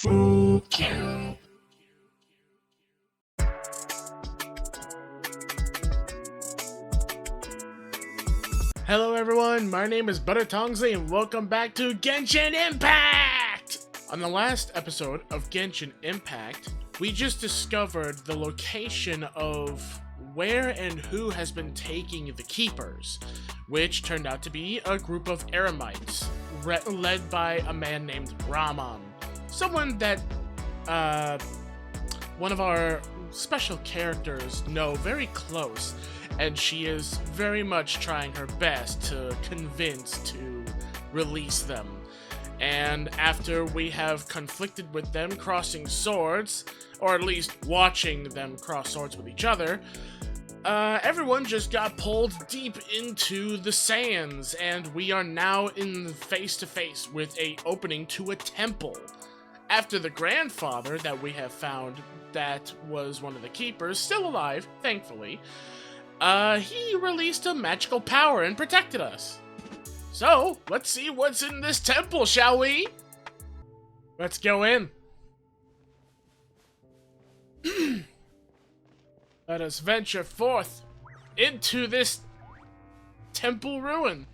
Fuck you. Hello everyone, my name is Tongsly and welcome back to Genshin Impact! On the last episode of Genshin Impact, we just discovered the location of where and who has been taking the Keepers, which turned out to be a group of Eremites, led by a man named Ramon. Someone that, one of our special characters know very close, and she is very much trying her best to convince to release them. And after we have conflicted with them crossing swords, or at least watching them cross swords with each other, everyone just got pulled deep into the sands, and we are now in face-to-face with a opening to a temple. After the grandfather that we have found that was one of the keepers, still alive, thankfully, he released a magical power and protected us. So, let's see what's in this temple, shall we? Let's go in. Let us venture forth into this temple ruin.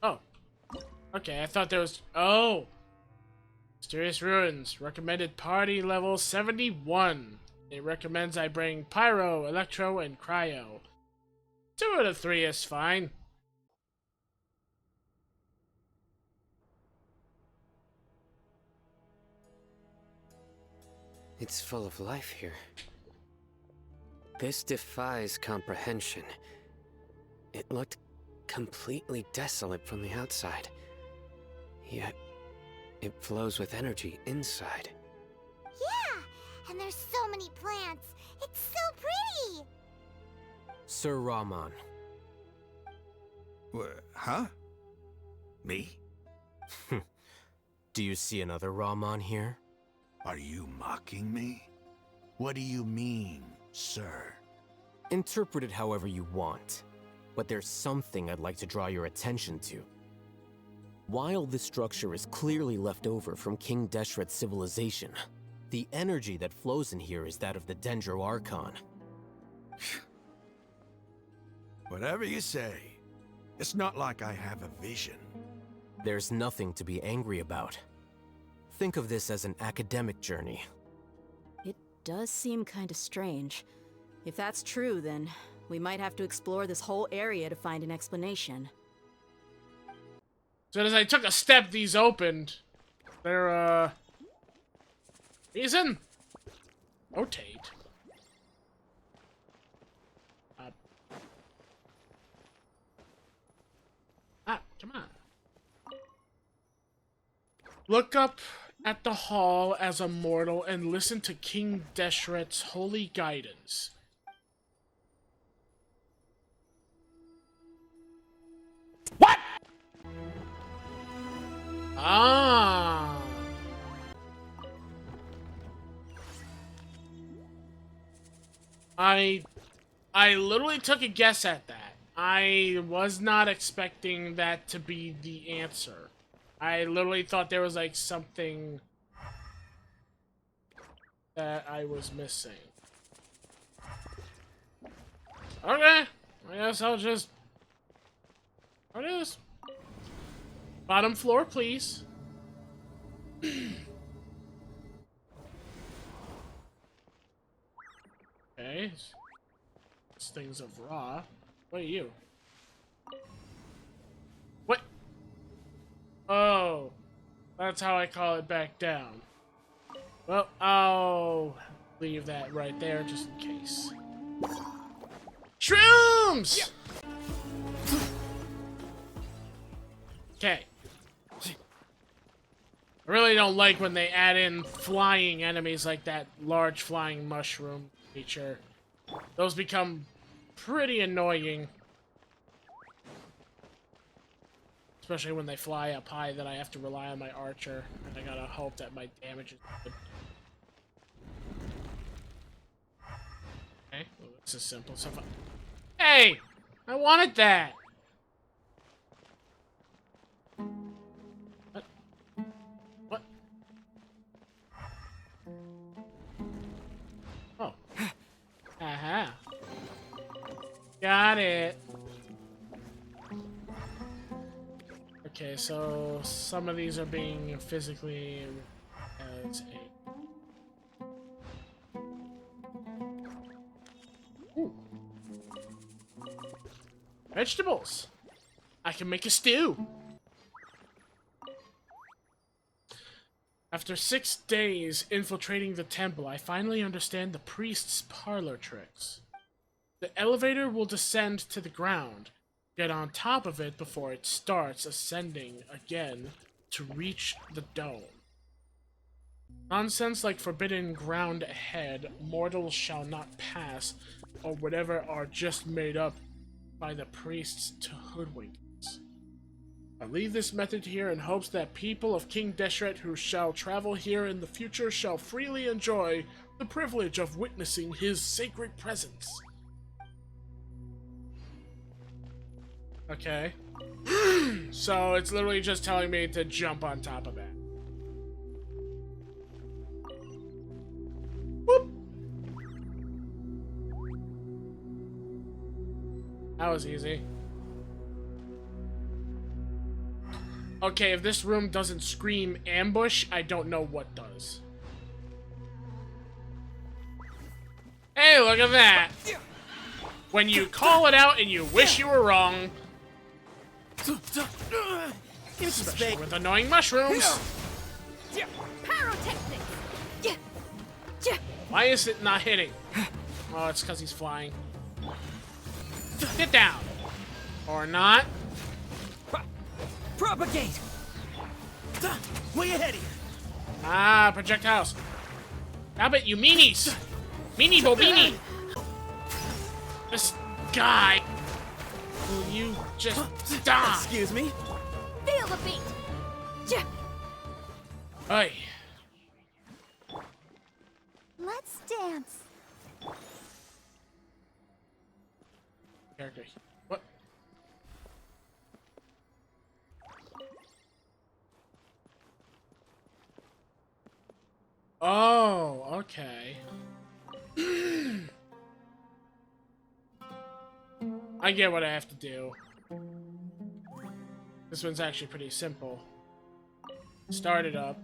Oh. Okay, I thought there was... Oh! Mysterious Ruins. Recommended party level 71. It recommends I bring Pyro, Electro, and Cryo. 2 out of 3 is fine. It's full of life here. This defies comprehension. It looked completely desolate from the outside. Yet, it flows with energy inside. Yeah! And there's so many plants! It's so pretty! Sir Ramon. Huh? Me? Do you see another Ramon here? Are you mocking me? What do you mean, sir? Interpret it however you want, but there's something I'd like to draw your attention to. While this structure is clearly left over from King Deshret's civilization, the energy that flows in here is that of the Dendro Archon. Whatever you say. It's not like I have a vision. There's nothing to be angry about. Think of this as an academic journey. It does seem kind of strange. If that's true, then we might have to explore this whole area to find an explanation. As soon as I took a step, these opened. They're, reason? Rotate. Come on. Look up at the hall as a mortal and listen to King Deshret's holy guidance. What? Ah. I literally took a guess at that. I was not expecting that to be the answer. I literally thought there was like something that I was missing. Okay, I guess I'll just... What is? Bottom floor, please. Okay. This thing's of raw. What are you? What? Oh. That's how I call it back down. Well, I'll leave that right there just in case. Shrooms! Yeah. Okay. I really don't like when they add in flying enemies like that large flying mushroom creature. Those become pretty annoying. Especially when they fly up high, that I have to rely on my archer. And I gotta hope that my damage is good. Okay, well, this is simple. So Hey! I wanted that. What? What? Oh. Aha. Got it. Okay, so some of these are being physically as a... Ooh. Vegetables. I can make a stew. After 6 days infiltrating the temple, I finally understand the priest's parlor tricks. The elevator will descend to the ground. Get on top of it before it starts ascending again to reach the dome. Nonsense like forbidden ground ahead, mortals shall not pass, or whatever are just made up by the priests to hoodwink us. I leave this method here in hopes that people of King Deshret who shall travel here in the future shall freely enjoy the privilege of witnessing his sacred presence. Okay. So it's literally just telling me to jump on top of that. Whoop! That was easy. Okay, if this room doesn't scream ambush, I don't know what does. Hey, look at that! When you call it out and you wish you were wrong. Especially with annoying mushrooms. Why is it not hitting? Oh, it's because he's flying. Get down. Or not. Propagate! Way ahead here! Ah, projectiles. Stop it, you meanies! Meanie Bobini! This guy! Will you just die? Excuse me? Feel the beat! Hey. Let's dance. Character. What? Oh, okay. I get what I have to do. This one's actually pretty simple. Start it up.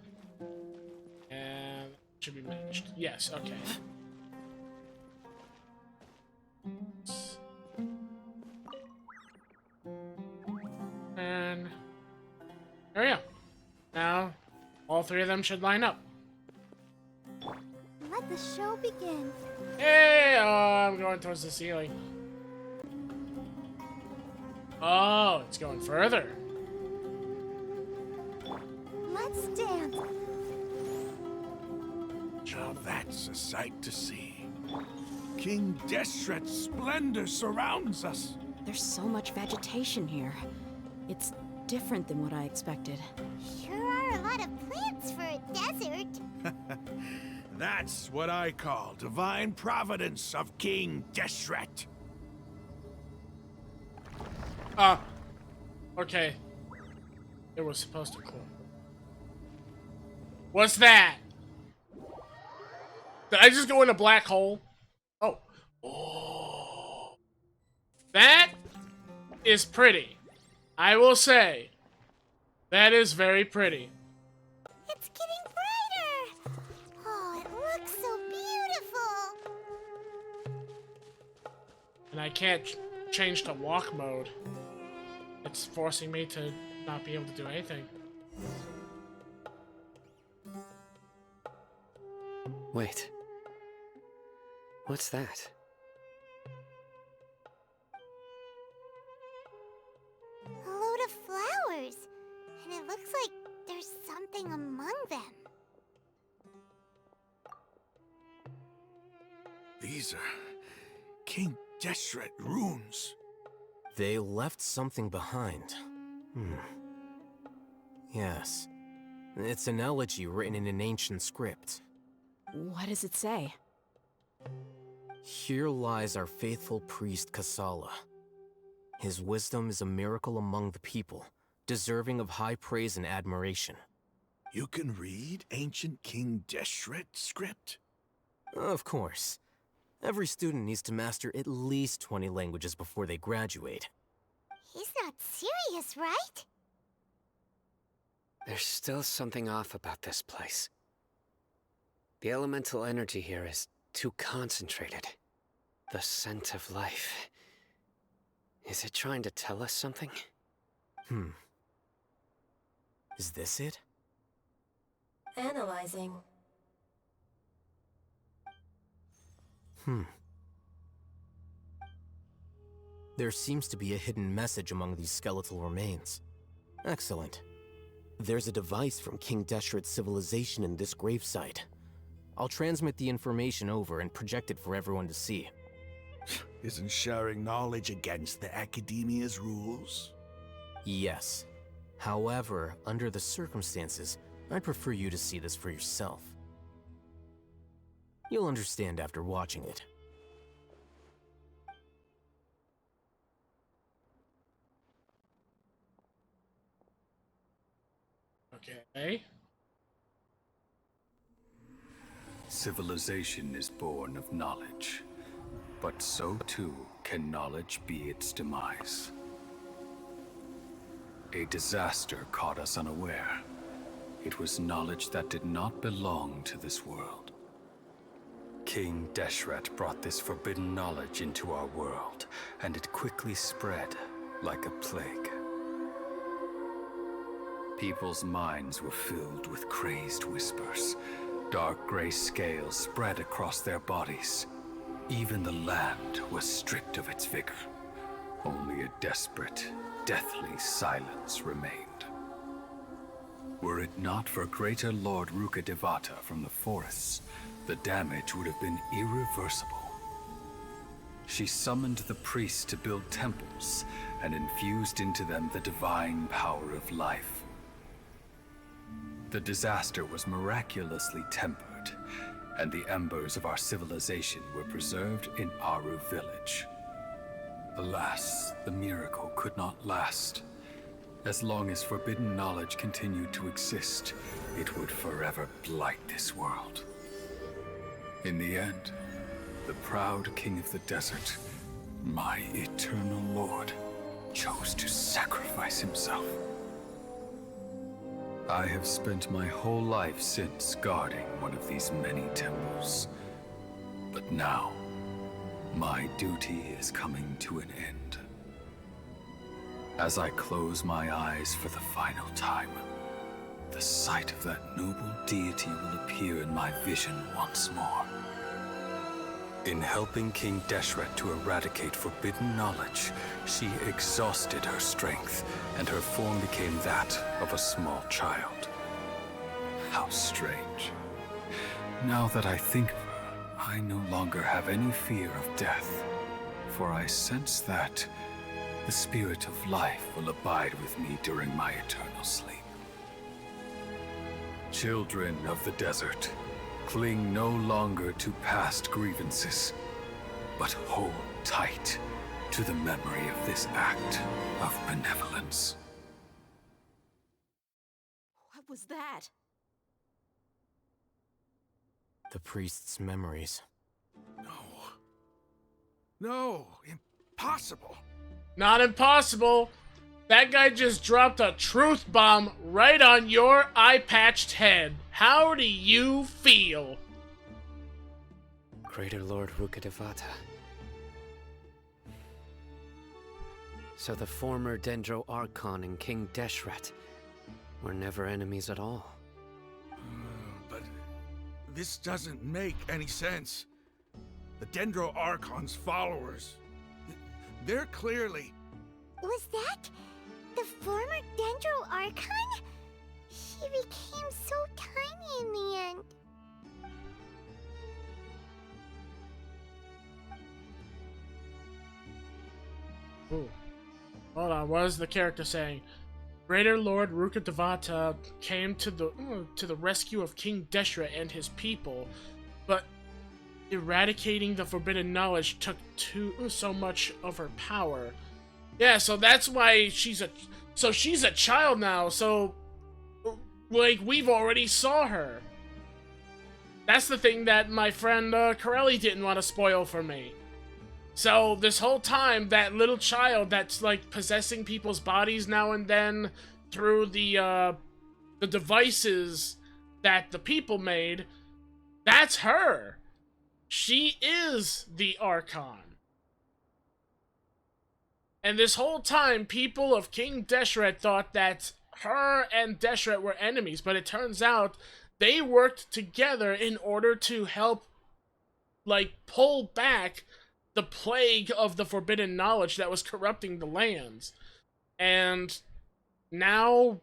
And it should be managed. Yes, okay. And there we go. Now, all three of them should line up. Let the show begin. Hey, I'm going towards the ceiling. Oh, it's going further. Let's dance. Now that's a sight to see. King Deshret's splendor surrounds us. There's so much vegetation here. It's different than what I expected. Sure are a lot of plants for a desert. That's what I call divine providence of King Deshret. Okay. It was supposed to cool. What's that? Did I just go in a black hole? Oh. Oh. That is pretty. I will say. That is very pretty. It's getting brighter. Oh, it looks so beautiful. And I can't change to walk mode. It's forcing me to not be able to do anything. Wait. What's that? A load of flowers. And it looks like there's something among them. These are King Deshret runes. They left something behind. Yes. It's an elegy written in an ancient script. What does it say? Here lies our faithful priest Kasala. His wisdom is a miracle among the people, deserving of high praise and admiration. You can read ancient King Deshret script? Of course. Every student needs to master at least 20 languages before they graduate. He's not serious, right? There's still something off about this place. The elemental energy here is too concentrated. The scent of life. Is it trying to tell us something? Is this it? Analyzing. There seems to be a hidden message among these skeletal remains. Excellent. There's a device from King Deshret's civilization in this gravesite. I'll transmit the information over and project it for everyone to see. Isn't sharing knowledge against the Academia's rules? Yes. However, under the circumstances, I'd prefer you to see this for yourself. You'll understand after watching it. Okay. Civilization is born of knowledge, but so too can knowledge be its demise. A disaster caught us unaware. It was knowledge that did not belong to this world. King Deshret brought this forbidden knowledge into our world, and it quickly spread like a plague. People's minds were filled with crazed whispers. Dark gray scales spread across their bodies. Even the land was stripped of its vigor. Only a desperate, deathly silence remained. Were it not for Greater Lord Rukkhadevata from the forests, the damage would have been irreversible. She summoned the priests to build temples and infused into them the divine power of life. The disaster was miraculously tempered, and the embers of our civilization were preserved in Aru village. Alas, the miracle could not last. As long as forbidden knowledge continued to exist, it would forever blight this world. In the end, the proud king of the desert, my eternal lord, chose to sacrifice himself. I have spent my whole life since guarding one of these many temples. But now, my duty is coming to an end. As I close my eyes for the final time, the sight of that noble deity will appear in my vision once more. In helping King Deshret to eradicate forbidden knowledge, she exhausted her strength, and her form became that of a small child. How strange. Now that I think of her, I no longer have any fear of death, for I sense that the spirit of life will abide with me during my eternal sleep. Children of the desert, cling no longer to past grievances, but hold tight to the memory of this act of benevolence. What was that? The priest's memories. No, impossible. Not impossible. That guy just dropped a truth bomb right on your eye-patched head. How do you feel? Greater Lord Rukkhadevata. So the former Dendro Archon and King Deshret were never enemies at all. But this doesn't make any sense. The Dendro Archon's followers, they're clearly... Was that the former Dendro Archon? He became so tiny in the end. Ooh. Hold on, what is the character saying? Greater Lord Rukkhadevata came to the rescue of King Deshret and his people, but eradicating the forbidden knowledge took so much of her power. Yeah, so that's why she's a child now. So like we've already saw her. That's the thing that my friend Corelli didn't want to spoil for me. So this whole time, that little child that's like possessing people's bodies now and then through the devices that the people made, that's her. She is the Archon. And this whole time, people of King Deshret thought that her and Deshret were enemies, but it turns out they worked together in order to help, like, pull back the plague of the forbidden knowledge that was corrupting the lands. And now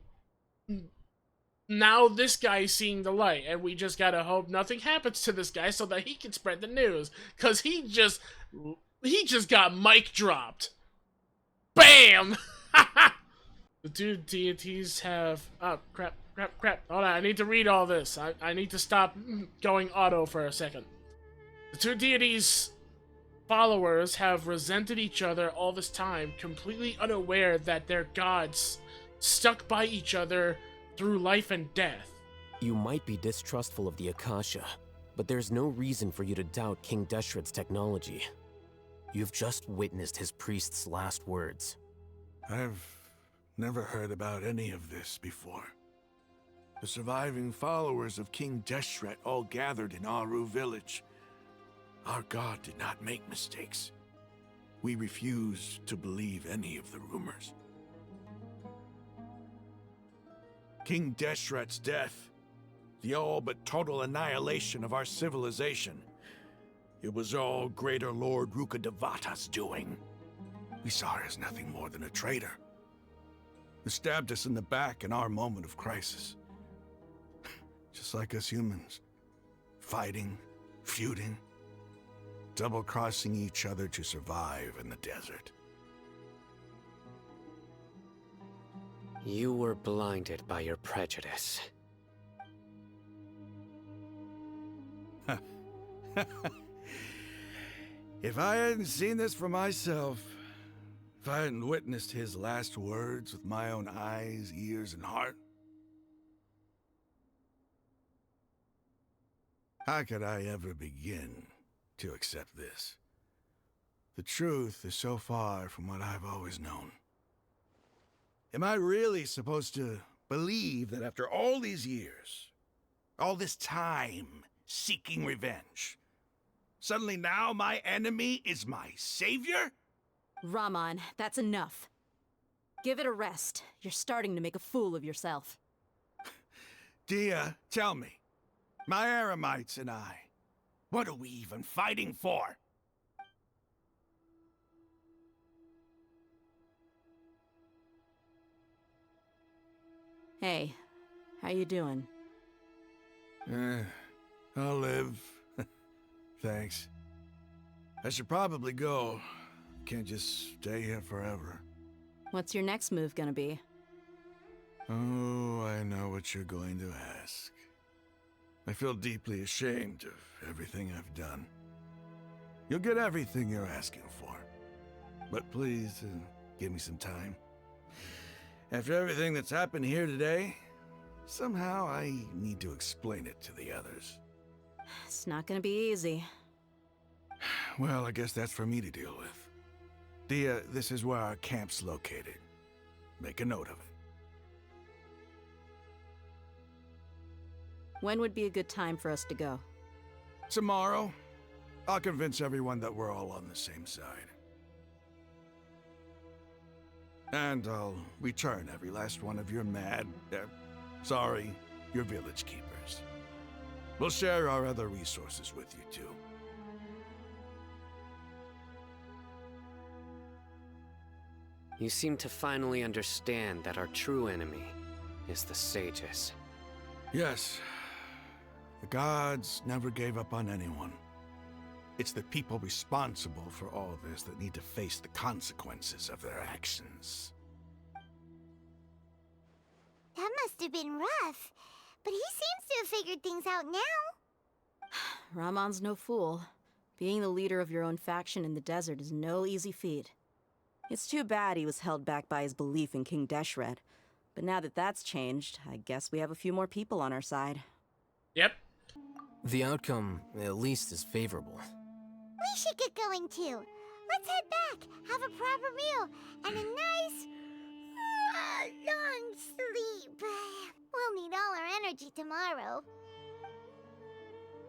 this guy's seeing the light, and we just gotta hope nothing happens to this guy so that he can spread the news, because he just got mic dropped. Bam! The two deities have... Oh, crap. Hold on, I need to read all this. I need to stop going auto for a second. The two deities' followers have resented each other all this time, completely unaware that their gods stuck by each other through life and death. You might be distrustful of the Akasha, but there's no reason for you to doubt King Deshret's technology. You've just witnessed his priest's last words. I've never heard about any of this before. The surviving followers of King Deshret all gathered in Aru village. Our god did not make mistakes. We refused to believe any of the rumors. King Deshret's death, the all but total annihilation of our civilization, it was all Greater Lord Rukkhadevata's doing. We saw her as nothing more than a traitor, who stabbed us in the back in our moment of crisis. Just like us humans, fighting, feuding, double-crossing each other to survive in the desert. You were blinded by your prejudice. If I hadn't seen this for myself, if I hadn't witnessed his last words with my own eyes, ears, and heart, how could I ever begin to accept this? The truth is so far from what I've always known. Am I really supposed to believe that after all these years, all this time seeking revenge, suddenly now my enemy is my savior? Raman, that's enough. Give it a rest. You're starting to make a fool of yourself. Dia, tell me, my Eremites and I, what are we even fighting for? Hey, how you doing? I'll live. Thanks. I should probably go. Can't just stay here forever. What's your next move gonna be? Oh, I know what you're going to ask. I feel deeply ashamed of everything I've done. You'll get everything you're asking for. But please, give me some time. After everything that's happened here today, somehow I need to explain it to the others. It's not gonna be easy. Well, I guess that's for me to deal with. Dia, this is where our camp's located. Make a note of it. When would be a good time for us to go? Tomorrow, I'll convince everyone that we're all on the same side. And I'll return every last one of your your village keepers. We'll share our other resources with you too. You seem to finally understand that our true enemy is the sages. Yes. The gods never gave up on anyone. It's the people responsible for all this that need to face the consequences of their actions. That must have been rough, but he seems to have figured things out now. Ramon's no fool. Being the leader of your own faction in the desert is no easy feat. It's too bad he was held back by his belief in King Deshret. But now that that's changed, I guess we have a few more people on our side. Yep. The outcome, at least, is favorable. We should get going too. Let's head back, have a proper meal, and a nice, long sleep. We'll need all our energy tomorrow.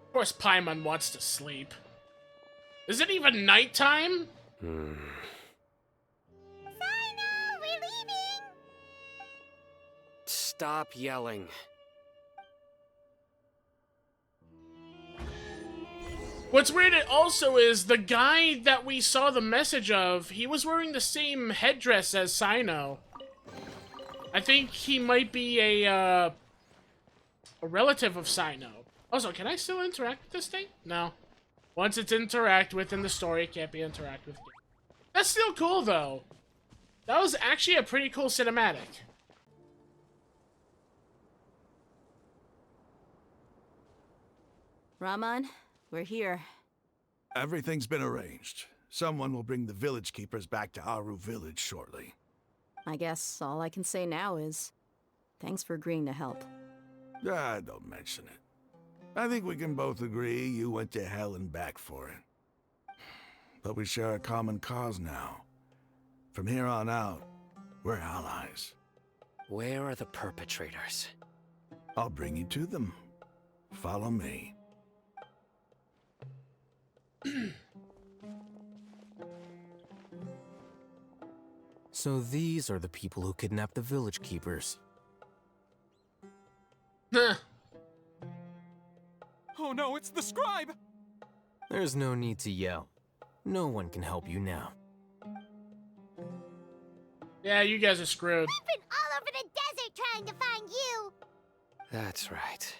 Of course Paimon wants to sleep. Is it even nighttime? Sino, we're leaving! Stop yelling. What's weird also is the guy that we saw the message of, he was wearing the same headdress as Sino. I think he might be a relative of Sino. Also, can I still interact with this thing? No. Once it's interact with in the story, it can't be interact with. That's still cool, though. That was actually a pretty cool cinematic. Raman, we're here. Everything's been arranged. Someone will bring the village keepers back to Aru village shortly. I guess all I can say now is, thanks for agreeing to help. Don't mention it. I think we can both agree you went to hell and back for it. But we share a common cause now. From here on out, we're allies. Where are the perpetrators? I'll bring you to them. Follow me. So these are the people who kidnapped the village keepers. Huh. Oh no, it's the scribe! There's no need to yell. No one can help you now. Yeah, you guys are screwed. We've been all over the desert trying to find you! That's right.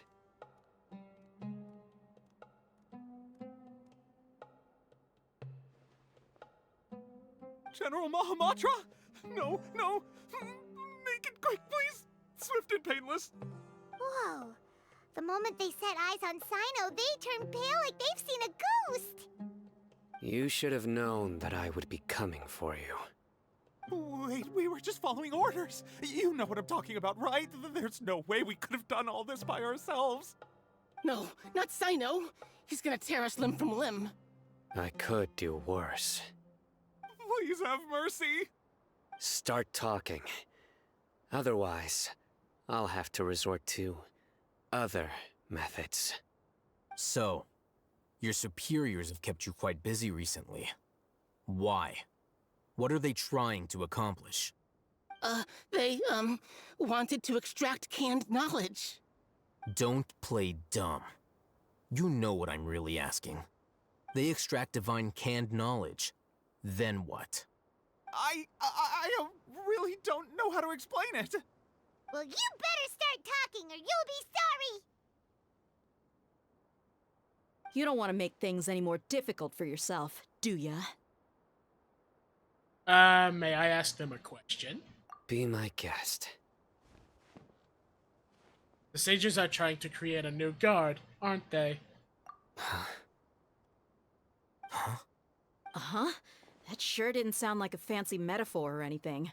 General Mahamatra? No, no! Make it quick, please! Swift and painless! Whoa. The moment they set eyes on Sino, they turned pale like they've seen a ghost! You should have known that I would be coming for you. Wait, we were just following orders. You know what I'm talking about, right? There's no way we could have done all this by ourselves. No, not Sino. He's gonna tear us limb from limb. I could do worse. Please have mercy. Start talking. Otherwise, I'll have to resort to other methods. So, your superiors have kept you quite busy recently. Why? What are they trying to accomplish? They, wanted to extract canned knowledge. Don't play dumb. You know what I'm really asking. They extract divine canned knowledge. Then what? I really don't know how to explain it. Well, you better start talking or you'll be sorry! You don't want to make things any more difficult for yourself, do ya? May I ask them a question? Be my guest. The sages are trying to create a new guard, aren't they? Huh? Uh-huh. That sure didn't sound like a fancy metaphor or anything.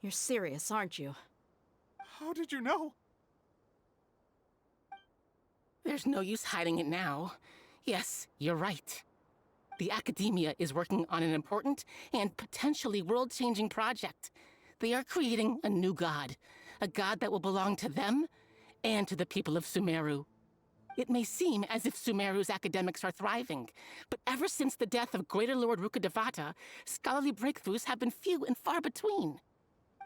You're serious, aren't you? How did you know? There's no use hiding it now. Yes, you're right. The Academia is working on an important and potentially world-changing project. They are creating a new god. A god that will belong to them and to the people of Sumeru. It may seem as if Sumeru's academics are thriving, but ever since the death of Greater Lord Rukkhadevata, scholarly breakthroughs have been few and far between.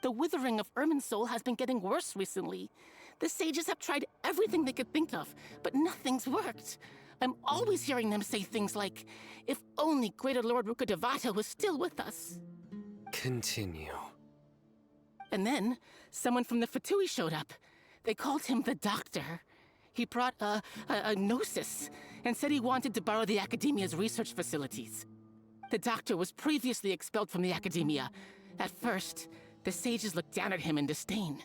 The withering of Irminsul has been getting worse recently. The sages have tried everything they could think of, but nothing's worked. I'm always hearing them say things like, if only Greater Lord Rukkhadevata was still with us. Continue. And then, someone from the Fatui showed up. They called him the Doctor. He brought a gnosis and said he wanted to borrow the Academia's research facilities. The Doctor was previously expelled from the Academia. At first, the sages looked down at him in disdain.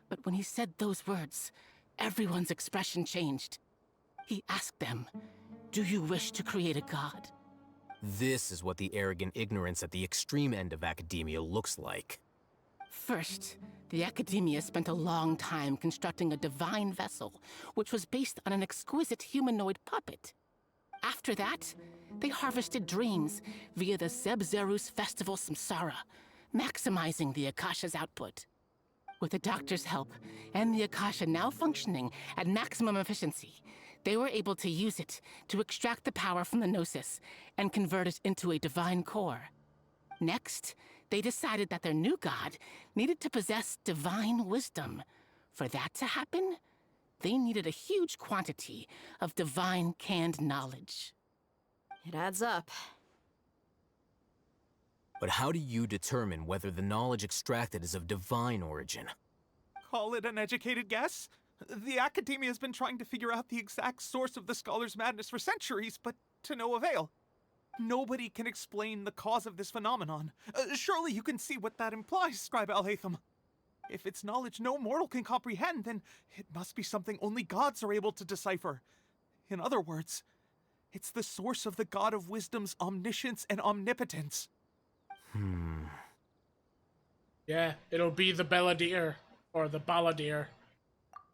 But when he said those words, everyone's expression changed. He asked them, "Do you wish to create a god?" This is what the arrogant ignorance at the extreme end of academia looks like. First, the Academia spent a long time constructing a divine vessel, which was based on an exquisite humanoid puppet. After that, they harvested dreams via the Zeb-Zerus Festival Samsara, maximizing the Akasha's output. With the Doctor's help, and the Akasha now functioning at maximum efficiency, they were able to use it to extract the power from the Gnosis and convert it into a divine core. Next, they decided that their new god needed to possess divine wisdom. For that to happen, they needed a huge quantity of divine canned knowledge. It adds up. But how do you determine whether the knowledge extracted is of divine origin? Call it an educated guess? The Academia has been trying to figure out the exact source of the Scholar's madness for centuries, but to no avail. Nobody can explain the cause of this phenomenon. Surely you can see what that implies, Scribe Alhaitham. If it's knowledge no mortal can comprehend, then it must be something only gods are able to decipher. In other words, it's the source of the God of Wisdom's omniscience and omnipotence. Yeah, it'll be the Belladir, or the Balladir.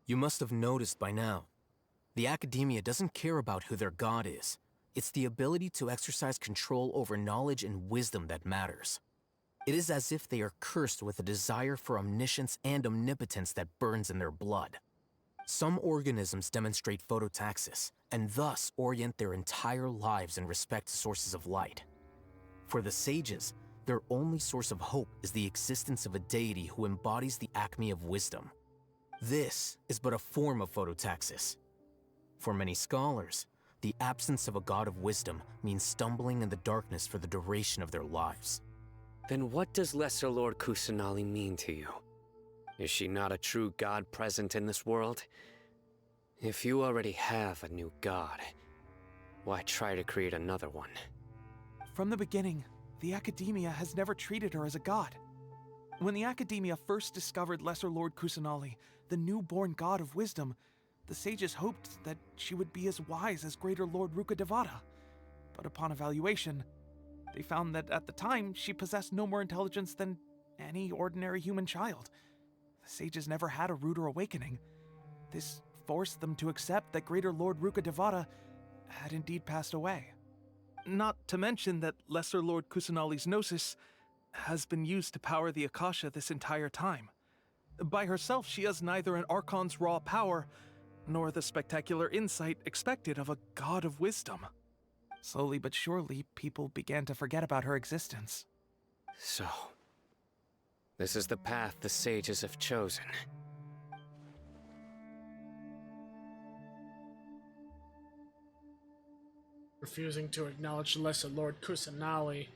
You must have noticed by now. The Academia doesn't care about who their god is. It's the ability to exercise control over knowledge and wisdom that matters. It is as if they are cursed with a desire for omniscience and omnipotence that burns in their blood. Some organisms demonstrate phototaxis, and thus orient their entire lives in respect to sources of light. For the sages, their only source of hope is the existence of a deity who embodies the acme of wisdom. This is but a form of phototaxis. For many scholars, the absence of a god of wisdom means stumbling in the darkness for the duration of their lives. Then what does Lesser Lord Kusanali mean to you? Is she not a true god present in this world? If you already have a new god, why try to create another one? From the beginning, the Academia has never treated her as a god. When the Academia first discovered Lesser Lord Kusanali, the newborn god of wisdom, the sages hoped that she would be as wise as Greater Lord Rukkhadevata. But upon evaluation, they found that at the time she possessed no more intelligence than any ordinary human child. The sages never had a ruder awakening. This forced them to accept that Greater Lord Rukkhadevata had indeed passed away. Not to mention that Lesser Lord Kusanali's Gnosis has been used to power the Akasha this entire time. By herself, she has neither an Archon's raw power, nor the spectacular insight expected of a god of wisdom. Slowly but surely, people began to forget about her existence. So, this is the path the sages have chosen. Refusing to acknowledge Lesser Lord Kusanali.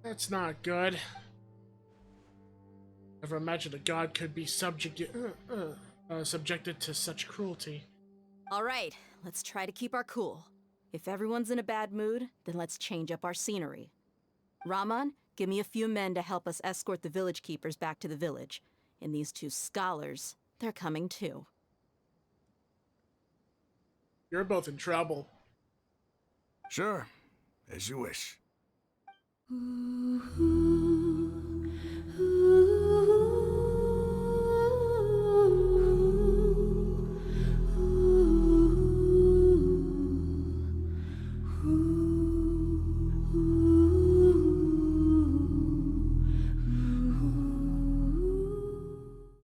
That's not good. Never imagined a god could be subjected to such cruelty. All right, let's try to keep our cool. If everyone's in a bad mood, then let's change up our scenery. Raman, give me a few men to help us escort the village keepers back to the village. And these two scholars, they're coming too. You're both in trouble. Sure, as you wish.